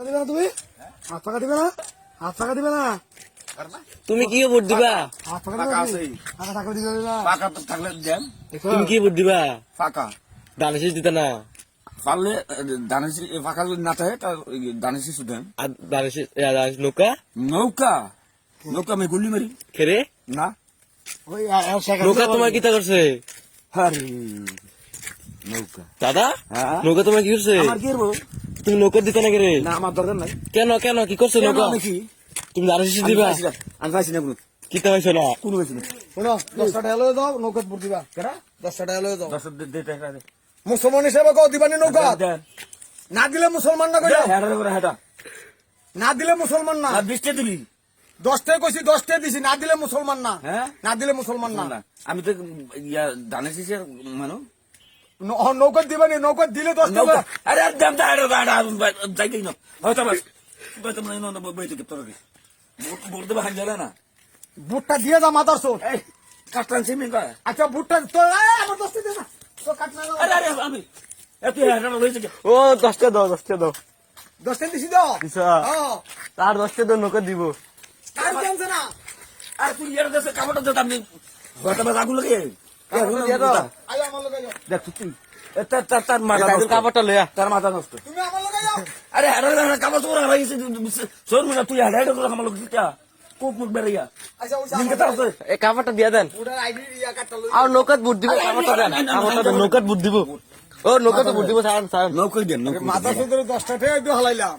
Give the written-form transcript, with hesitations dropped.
দিবে না তুমি? হাত পাকা দিবে না? হাত পাকা দিবে না? তুমি কি ভোট দিবা? হাত পাকা দিবে না? পাকা থাকলে দিবে না? ফাঁকা তো থাকলে দেন তুমি কি ভোট দিবা? ফাঁকা দানেশিস দিতে না পারলে দানেশি ফাঁকা যদি না থাকে তা দানেশি দেন আর দানেশিস নৌকা নৌকা নৌকা আমি গুলি মারি খেরে না ওই শেখা নৌকা তোমার কিতা করছে আরে নৌকা দাদা? হ্যাঁ? নৌকা তোমার কি করছে? আমার কি করবো তুমি নৌকা দিতে না কেরে? না আমার দরকার নাই কেন কেন কি করছে কেন নৌকা? নাকি তুমি দানেশিস আমি দিবা? পাইছি না, আমি পাইছি না কোনো কিতা হয়েছে না? কোনো পাইছি না শোনো 10টা টাকা লয়ে দাও নৌকা ভোট দিবা কেনা 10টা টাকা লয়ে দাও 10 দে টাকা দে মুসলমান হিসেবে কও দিবানি নৌকা দেন না দিলে মুসলমান না কইরা হেডা করে হেডা না দিলে মুসলমান না আর 20 টাকা দিবি 10টাই কইছি 10টাই দিছি না দিলে মুসলমান না হ্যাঁ না দিলে মুসলমান না না আমি তো ইয়া দানেশিসের মানু নৌকা দিবানি নৌকা দিলে 10টা নৌকা আরে দাম দা আরে যাই না হয়তো বাস হয়তো না না বই থেকে তোর বলতে বা হাজারা না ভোটটা দিয়ে যা মাদার সোট এই কাটলাম সিমি কয় আচ্ছা ভোটটা তো আমার 10টা দে না তো কাট না আরে আরে আমি এত হেডা লইছে কি ও 10টা দাও 10টা দাও 10টা দিছি দাও দিছা। হ্যাঁ তার 10টা দাও নৌকা দিব আর জানছ না আর তুই এর দেশে কামড় দে আমি হয়তো বা আগুন লাগে আই আমার লগে যাও দেখ তুই তার মাথা নষ্ট কাপড়টা লয়া তার মাথা নষ্ট তুমি আমার লগে যাও আরে হেডা কামড় তোর হারাইছে শোন না তুই হেডা করে কামড় লগি তা কোক মুখ বেরিয়া আচ্ছা ওই দিনকে তার আছে এই কাপড়টা দিয়া দেন ওটার আইডি ইয়া কাটটা লই আর নৌকাত ভোট দিব কাপড়টা দেন কাপড়টা দেন নৌকাত ভোট দিব ও নৌকাতে ভোট দিব সারান সারান নৌকই দেন নৌকই মাথা সুন্দর 10টা টাকা দিয়ে হালাইলাম